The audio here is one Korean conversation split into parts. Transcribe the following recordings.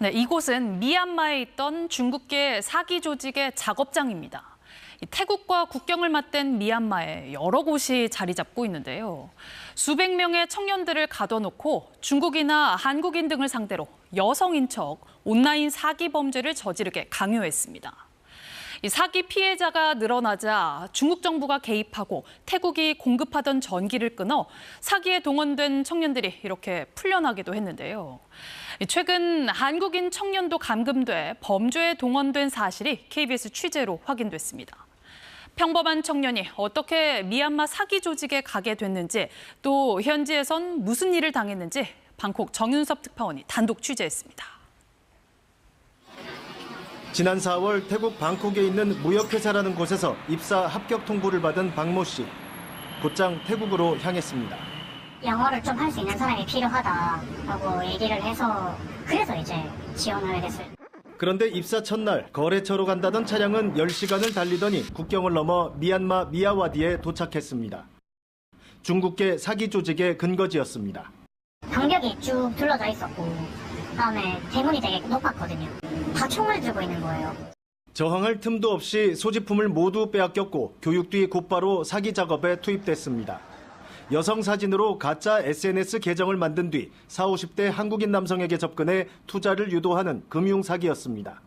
네, 이곳은 미얀마에 있던 중국계 사기 조직의 작업장입니다. 태국과 국경을 맞댄 미얀마에 여러 곳이 자리 잡고 있는데요. 수백 명의 청년들을 가둬놓고 중국이나 한국인 등을 상대로 여성인 척 온라인 사기 범죄를 저지르게 강요했습니다. 이 사기 피해자가 늘어나자 중국 정부가 개입하고 태국이 공급하던 전기를 끊어 사기에 동원된 청년들이 이렇게 풀려나기도 했는데요. 최근 한국인 청년도 감금돼 범죄에 동원된 사실이 KBS 취재로 확인됐습니다. 평범한 청년이 어떻게 미얀마 사기 조직에 가게 됐는지, 또 현지에선 무슨 일을 당했는지 방콕 정윤섭 특파원이 단독 취재했습니다. 지난 4월 태국 방콕에 있는 무역회사라는 곳에서 입사 합격 통보를 받은 박모 씨. 곧장 태국으로 향했습니다. 영어를 좀 할 수 있는 사람이 필요하다라고 얘기를 해서 그래서 이제 지원을 했어요. 그런데 입사 첫날 거래처로 간다던 차량은 10시간을 달리더니 국경을 넘어 미얀마 미야와디에 도착했습니다. 중국계 사기 조직의 근거지였습니다. 방벽이 쭉 둘러져 있었고 그다음에 대문이 되게 높았거든요. 다 총을 들고 있는 거예요. 저항할 틈도 없이 소지품을 모두 빼앗겼고 교육 뒤 곧바로 사기 작업에 투입됐습니다. 여성 사진으로 가짜 SNS 계정을 만든 뒤 40, 50대 한국인 남성에게 접근해 투자를 유도하는 금융 사기였습니다.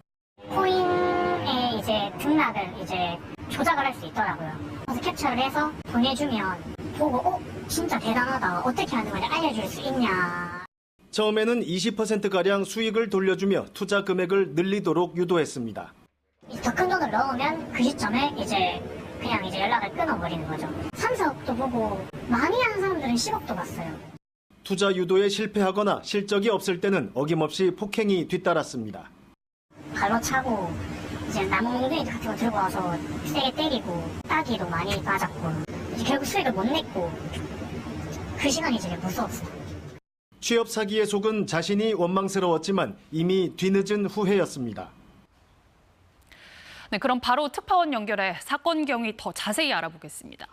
코인에 이제 등락을 이제 조작을 할 수 있더라고요. 그래서 캡처를 해서 보내주면 보고 진짜 대단하다. 어떻게 하는 건지 알려줄 수 있냐. 처음에는 20%가량 수익을 돌려주며 투자 금액을 늘리도록 유도했습니다. 더 큰 돈을 넣으면 그 시점에 이제 그냥 연락을 끊어버리는 거죠. 3, 4억도 보고 많이 하는 사람들은 10억도 봤어요. 투자 유도에 실패하거나 실적이 없을 때는 어김없이 폭행이 뒤따랐습니다. 발로 차고 이제 나무 몽둥이 같은 거 들고 와서 세게 때리고 따기도 많이 맞았고 이제 결국 수익을 못 냈고 그 시간이 되게 무서웠어요. 취업 사기에 속은 자신이 원망스러웠지만 이미 뒤늦은 후회였습니다. 네, 그럼 바로 특파원 연결해 사건 경위 더 자세히 알아보겠습니다.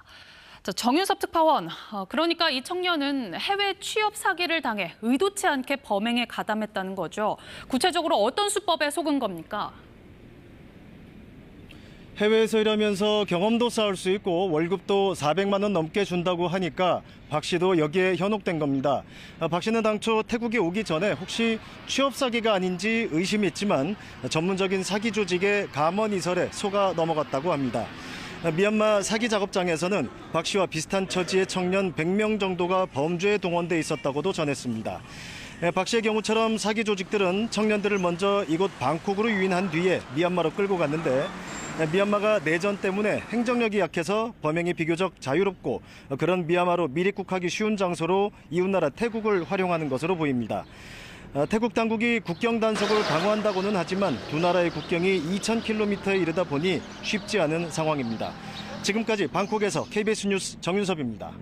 자, 정윤섭 특파원, 그러니까 이 청년은 해외 취업 사기를 당해 의도치 않게 범행에 가담했다는 거죠. 구체적으로 어떤 수법에 속은 겁니까? 해외에서 일하면서 경험도 쌓을 수 있고 월급도 400만 원 넘게 준다고 하니까 박 씨도 여기에 현혹된 겁니다. 박 씨는 당초 태국에 오기 전에 혹시 취업 사기가 아닌지 의심했지만 전문적인 사기 조직의 감언이설에 속아 넘어갔다고 합니다. 미얀마 사기 작업장에서는 박 씨와 비슷한 처지의 청년 100명 정도가 범죄에 동원돼 있었다고도 전했습니다. 박 씨의 경우처럼 사기 조직들은 청년들을 먼저 이곳 방콕으로 유인한 뒤에 미얀마로 끌고 갔는데 미얀마가 내전 때문에 행정력이 약해서 범행이 비교적 자유롭고 그런 미얀마로 밀입국하기 쉬운 장소로 이웃나라 태국을 활용하는 것으로 보입니다. 태국 당국이 국경 단속을 강화한다고는 하지만 두 나라의 국경이 2,000km에 이르다 보니 쉽지 않은 상황입니다. 지금까지 방콕에서 KBS 뉴스 정윤섭입니다.